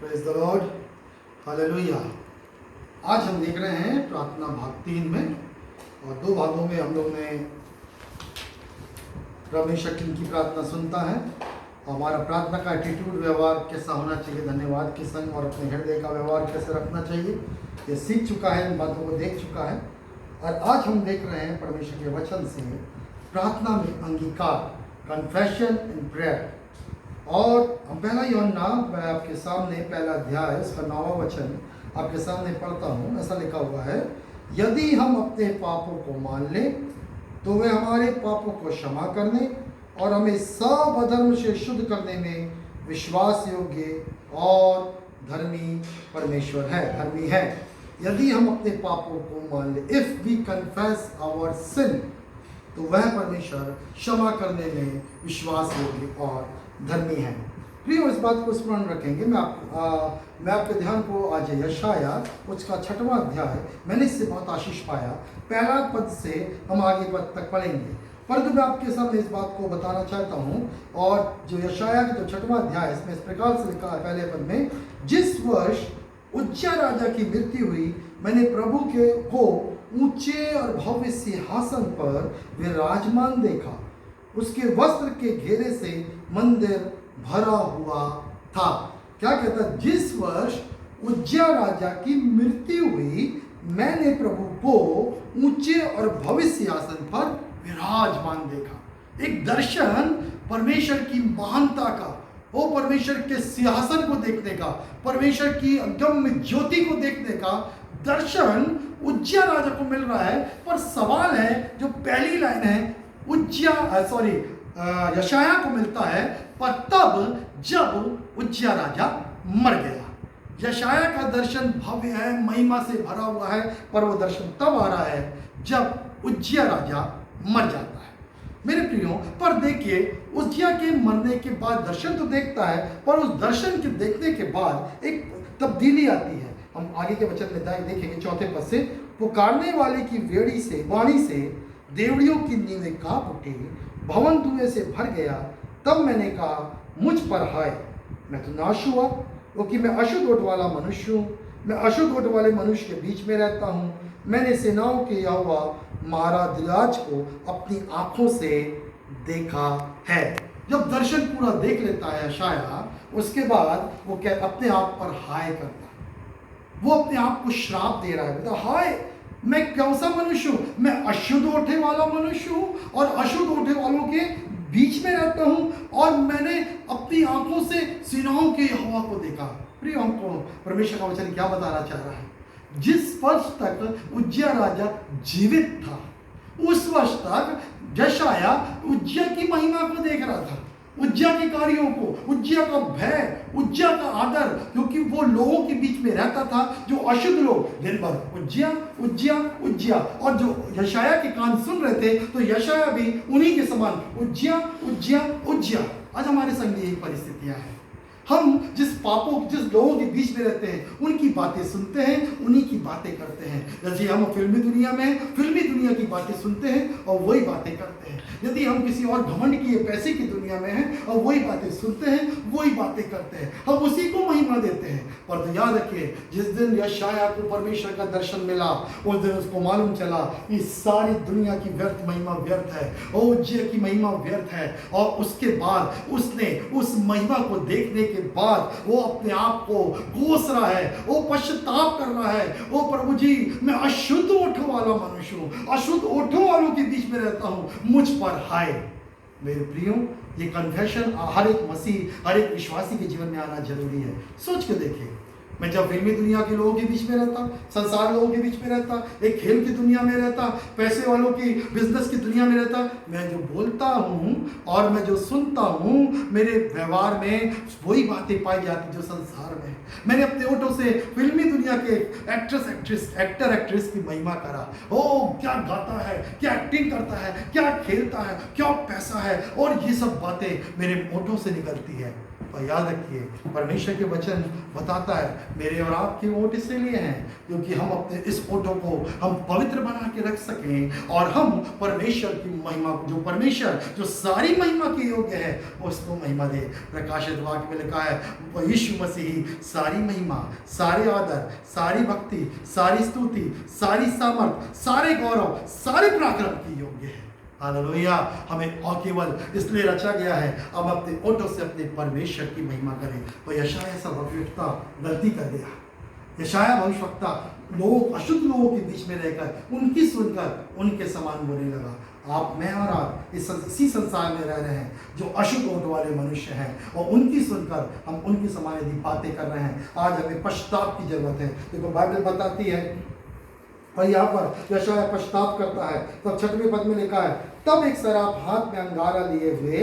Praise the Lord, hallelujah. आज हम देख रहे हैं प्रार्थना भाग 3 में, और 2 भागों में हम लोग ने रमेश अकिल की प्रार्थना सुनता है। हमारा प्रार्थना का एटीट्यूड, व्यवहार कैसा होना चाहिए, धन्यवाद के संग, और अपने हृदय का व्यवहार कैसे रखना चाहिए, ये सीख चुका है, इन बातों को देख चुका है। और आज हम देख रहे हैं परमेश्वर के वचन से प्रार्थना में अंगीकार, कन्फेशन इन प्रेयर। और पहला यूहन्ना, मैं आपके सामने पहला अध्याय उसका 9वां वचन आपके सामने पढ़ता हूँ। ऐसा लिखा हुआ है, यदि हम अपने पापों को मान लें तो वे हमारे पापों को क्षमा करने और हमें सब अधर्म से शुद्ध करने में विश्वास योग्य और धर्मी परमेश्वर है, धर्मी है। यदि हम अपने पापों को मान लें, if we confess our sin, तो वह परमेश्वर क्षमा करने में विश्वास योग्य और धर्मी है। प्रियो, इस बात को स्मरण रखेंगे। मैं आपके ध्यान को आज यशाया उसका 6वां अध्याय, मैंने इससे बहुत आशीष पाया। पहला पद से हम आगे पद तक पढ़ेंगे, परंतु मैं आपके सामने इस बात को बताना चाहता हूँ। और जो यशाया का जो 6वां अध्याय, इसमें इस प्रकार से लिखा है पहले पद में, जिस वर्ष उज्जिया राजा की मृत्यु हुई, मैंने प्रभु को ऊंचे और भव्य सिंहासन पर विराजमान देखा। उसके वस्त्र के घेरे से मंदिर भरा हुआ था। क्या कहता है? जिस वर्ष उज्जिया राजा की मृत्यु हुई, मैंने प्रभु को ऊंचे और भव्य सिंहासन पर विराजमान देखा। एक दर्शन परमेश्वर की महानता का, वो परमेश्वर के सिंहासन को देखने का, परमेश्वर की अगम्य ज्योति को देखने का दर्शन उज्जिया राजा को मिल रहा है। पर सवाल है, जो पहली लाइन है, यशाया को मिलता है, पर तब जब उज्जिया राजा मर गया। यशाया का दर्शन भव्य है, महिमा से भरा हुआ है, पर वो दर्शन तब आ रहा है जब उज्जिया राजा मर जाता है। मेरे प्रियो, पर देखिए, उज्जिया के मरने के बाद दर्शन तो देखता है, पर उस दर्शन के देखने के बाद एक तब्दीली आती है। हम आगे के वचन में देखेंगे 4 पद से, पुकारने वाले की वाणी से देवड़ियों की नींवें कांप उठी, भवन धुएं से भर गया। तब मैंने कहा, मुझ पर हाय, मैं तो नाश हुआ, क्योंकि मैं अशुद्ध ओठ वाला मनुष्य हूँ। मैं अशुद्ध ओठ वाले मनुष्य के बीच में रहता हूँ। मैंने सेनाओं के यहोवा महाराज को अपनी आंखों से देखा है। जब दर्शन पूरा देख लेता है यशाया, उसके बाद वो अपने आप पर हाय करता है। वो अपने आप को श्राप दे रहा है, बोलता हाय, मैं कौन सा मनुष्य हूँ? मैं अशुद्ध ओठे वाला मनुष्य हूँ और अशुद्ध ओठे वालों के बीच में रहता हूँ, और मैंने अपनी आंखों से सेनाओं के यहोवा को देखा। प्रिय, हमको परमेश्वर का वचन क्या बताना चाह रहा है? जिस वर्ष तक उज्जिया राजा जीवित था, उस वर्ष तक यशाया उज्जिया की महिमा को देख रहा था, उज्जिया के कार्यों को, उज्जिया का भय, उज्जिया का आदर, क्योंकि वो लोगों के बीच में रहता था जो अशुद्ध लोग दिन भर उज्जिया उज्जिया उज्जिया, और जो यशाया के कान सुन रहे थे, तो यशाया भी उन्हीं के समान उज्जिया उज्जिया उज्जिया। आज हमारे संग यही परिस्थितियां हैं। हम जिस लोगों के बीच में रहते हैं, उनकी बातें सुनते हैं, उन्हीं की बातें करते हैं। जैसे हम फिल्मी दुनिया में फिल्मी दुनिया की बातें सुनते हैं और वही बातें करते हैं। यदि हम किसी और घमंड की, पैसे की दुनिया में हैं और वही बातें सुनते हैं, वही बातें करते हैं, हम उसी को महिमा देते हैं। पर तो याद रखिए, जिस दिन यशाया को परमेश्वर का दर्शन मिला, उस दिन उसको मालूम चला इस सारी दुनिया की व्यर्थ महिमा व्यर्थ है, और उज्जिया की महिमा व्यर्थ है। और उसके बाद उसने उस महिमा को देखने के बाद वो अपने आप को कोस रहा है, वो पश्चाताप कर रहा है, वो प्रभु जी, मैं अशुद्ध ओठों वाला मनुष्य हूँ, अशुद्ध ओठों वालों के बीच में रहता हूँ, मुझ पर हाय। मेरे प्रियो, ये कन्फेशन हर एक मसीह, हर एक विश्वासी के जीवन में आना जरूरी है। सोच के देखिए, मैं जब फिल्मी दुनिया के लोगों के बीच में रहता, संसार लोगों के बीच में रहता, एक खेल की दुनिया में रहता, पैसे वालों की, बिजनेस की दुनिया में रहता, मैं जो बोलता हूँ और मैं जो सुनता हूँ, मेरे व्यवहार में वही बातें पाई जाती जो संसार में। मैंने अपने ओठों से फिल्मी दुनिया के एक्टर एक्ट्रेस की महिमा करा। ओ, क्या गाता है, क्या एक्टिंग करता है, क्या खेलता है, क्या पैसा है, और ये सब बातें मेरे ओठों से निकलती है। और याद रखिए, परमेश्वर के वचन बताता है मेरे और आपके वोट इसलिए हैं क्योंकि हम अपने इस ओटों को हम पवित्र बना के रख सकें और हम परमेश्वर की महिमा, जो परमेश्वर जो सारी महिमा के योग्य है, उसको महिमा दे। प्रकाशित वाक्य में लिखा है यीशु मसीह सारी महिमा, सारे आदर, सारी भक्ति, सारी स्तुति, सारी सामर्थ, सारे गौरव, सारे पराक्रम की योग्य है। हालेलुया। हमें और केवल इसलिए रचा गया है अब अपने ओटों से अपने परमेश्वर की महिमा करें। तो यशायाह ऐसा भविष्यवक्ता गलती कर गया। यशायाह भविष्यवक्ता लोग अशुद्ध लोगों के बीच में रहकर उनकी सुनकर उनके समान बोलने लगा। आप, मैं और आप इसी संसार में रह रहे हैं जो अशुद्ध ओट वाले मनुष्य हैं और उनकी सुनकर हम उनकी समान यदि बातें कर रहे हैं। आज हमें पश्चाताप की जरूरत है। देखो बाइबल बताती है और यहाँ पर यशायाह पश्चाताप करता है। तो 6वें पद में लिखा है, तब एक शराब हाथ में अंगारा लिए हुए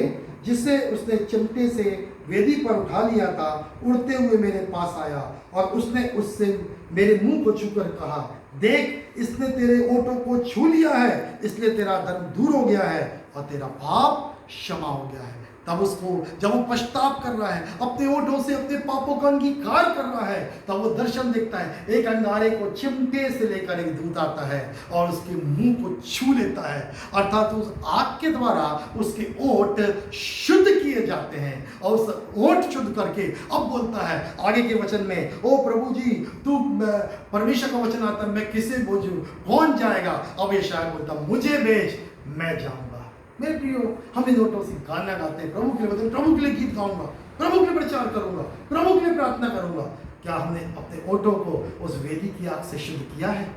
जिसे उसने चिमटे से वेदी पर उठा लिया था, उड़ते हुए मेरे पास आया और उसने उससे मेरे मुंह को छूकर कहा, देख इसने तेरे ओंठों को छू लिया है, इसलिए तेरा धर्म दूर हो गया है और तेरा पाप क्षमा हो गया है। तब उसको जब वो पश्चाताप कर रहा है, अपने ओंठों से अपने पापों का अंगीकार कर रहा है, तब वो दर्शन देखता है। एक अंगारे को चिमटे से लेकर एक दूत आता है और उसके मुंह को छू लेता है, अर्थात उस आग के द्वारा उसके ओंठ शुद्ध किए जाते हैं और उस ओंठ शुद्ध करके अब बोलता है आगे के वचन में, ओ प्रभु जी, तू परमेश्वर का वचन आता है, मैं किसे भेजूं, कौन जाएगा? अब ये शायद बोलता, मुझे भेज, मैं जाऊंगा। मेरे प्रियो, हम इन ओटों से गाना गाते हैं, प्रभु के लिए बताते, प्रभु के लिए गीत गाऊंगा, प्रभु के लिए प्रचार करूंगा, प्रभु के लिए प्रार्थना करूंगा। क्या हमने अपने ओटों को उस वेदी की आग से शुद्ध किया है?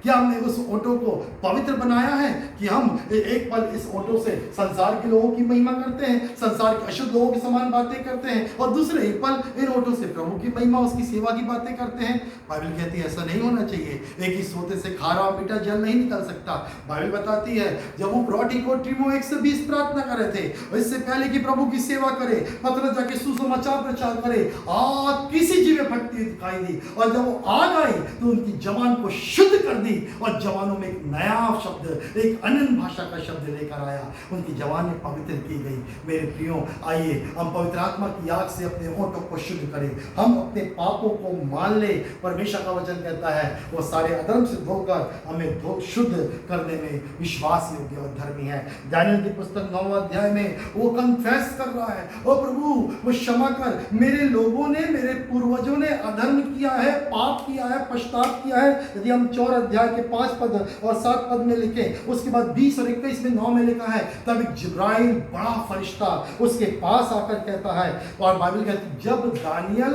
क्या हमने उस ओटों को पवित्र बनाया है कि हम एक पल इस ओटों से संसार के लोगों की महिमा करते हैं, संसार के अशुद्ध लोगों के समान बातें करते हैं और दूसरे ही पल इन ओटों से प्रभु की महिमा, उसकी सेवा की बातें करते हैं? बाइबल कहती है ऐसा नहीं होना चाहिए। एक ही सोते से खारा और मीठा जल नहीं निकल सकता। बाइबल बताती है जब वो ब्रॉडी कोठरी में 120 प्रार्थना कर रहे थे, इससे पहले कि प्रभु की सेवा करे, पतरस जाके सुसमाचार प्रचार करे, आग किसी जीव में फटती दिखाई दी और जब वो आग आई तो उनकी जवान को शुद्ध कर दी और जवानों में एक नया शब्द, एक अनन्य भाषा का शब्द लेकर आया, उनकी जवानें पवित्र की गई। मेरे प्रियो, आइए हम पवित्र आत्मा की आग से अपने ओंठों को शुद्ध करें, हम अपने पापों को मान ले। परमेश्वर का वचन कहता है वो सारे अधर्म से धोकर हमें धो शुद्ध करने में विश्वास योग्य और धर्मी है। दानियल की पुस्तक 9वें अध्याय में वो कन्फेस कर रहा है, ओ प्रभु वो क्षमा कर, मेरे लोगों ने, मेरे पूर्वजों ने अधर्म किया है, पाप किया है, पश्चाताप किया है। यदि हम 4 अध्याय के 5 पद और 7 पद में लिखे, उसके बाद 20 और 21 में 9 में लिखा है, तब एक जिब्राइल बड़ा फरिश्ता उसके पास आकर कहता है, और बाइबल कहती है जब दानियल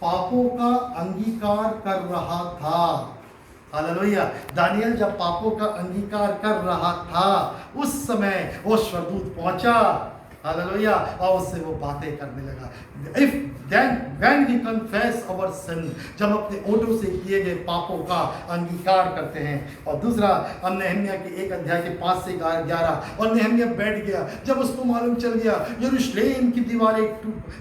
पापों का अंगीकार कर रहा था, हालेलुया, दानियल जब पापों का अंगीकार कर रहा था उस समय वो स्वर्गदूत पहुंचा, हालेलुया, और उससे वो बातें करने लगा। If then when we confess our sin, जब अपने ओंठों से किए गए पापों का अंगीकार करते हैं। और दूसरा, हम नहम्याह के 1 अध्याय के 5 से 11, और नहम्याह बैठ गया जब उसको मालूम चल गया यरूशलेम की दीवारें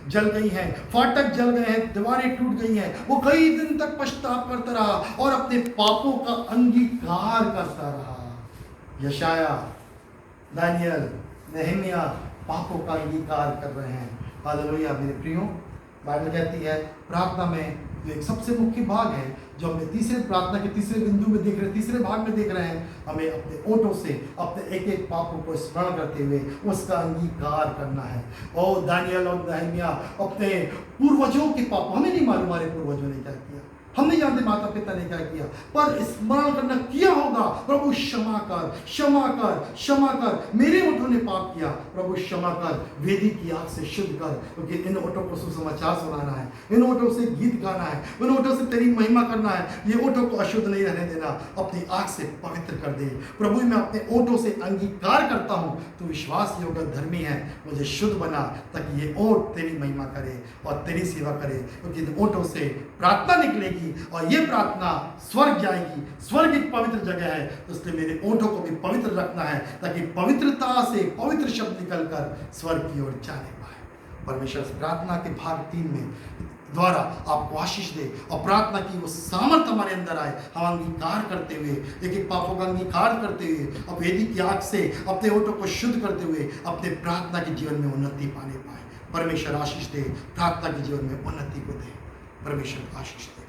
जल गई हैं, फाटक जल गए हैं, दीवारें टूट गई हैं। वो कई दिन तक पश्चाताप करता रहा और अपने पापों का अंगीकार करता रहा। यशायाह, दानियल, नहम्याह पापों का अंगीकार कर रहे हैं। हालेलुया। मेरे प्रियो, बाइबल कहती है प्रार्थना में जो एक सबसे मुख्य भाग है, जो हमने तीसरे प्रार्थना के तीसरे बिंदु में देख रहे हैं, तीसरे भाग में देख रहे हैं, हमें अपने ओंठों से अपने एक एक पापों को स्मरण करते हुए उसका अंगीकार करना है। और दानियल और नहम्याह अपने पूर्वजों के पाप, हमें नहीं मालूम हमारे पूर्वजों ने क्या किया, हम नहीं जानते माता पिता ने क्या किया, पर स्मरण करना किया होगा, प्रभु क्षमा कर, क्षमा कर, क्षमा कर, मेरे ओंठों ने पाप किया, प्रभु क्षमा कर, वेदी की आग से शुद्ध कर, क्योंकि इन ओंठों को सुसमाचार सुनाना है, इन ओंठों से गीत गाना है, इन ओंठों से तेरी महिमा करना है। ये ओंठों को अशुद्ध नहीं रहने देना, अपनी आग से पवित्र कर दे। प्रभु मैं अपने ओंठों से अंगीकार करता हूँ, तू विश्वास योग्य धर्मी है, मुझे शुद्ध बना ताकि ये ओंठ तेरी महिमा करे और तेरी सेवा करे, क्योंकि इन ओंठों से प्रार्थना निकलेगी और ये प्रार्थना स्वर्ग जाएगी। स्वर्ग एक पवित्र जगह है, तो इसलिए मेरे ओंठों को भी पवित्र रखना है ताकि पवित्रता से पवित्र शब्द निकलकर स्वर्ग की ओर जाने पाए। परमेश्वर प्रार्थना के भाग 3 में द्वारा आपको आशीष दे और प्रार्थना की वो सामर्थ हमारे अंदर आए, हम अंगीकार करते हुए, एक एक पापों का अंगीकार करते हुए, अब वेदी की आग से अपने ओंठों को शुद्ध करते हुए अपने प्रार्थना के जीवन में उन्नति पाने पाए। परमेश्वर आशीष दे, प्रार्थना के जीवन में उन्नति को दे। परमेश्वर आशीष दे।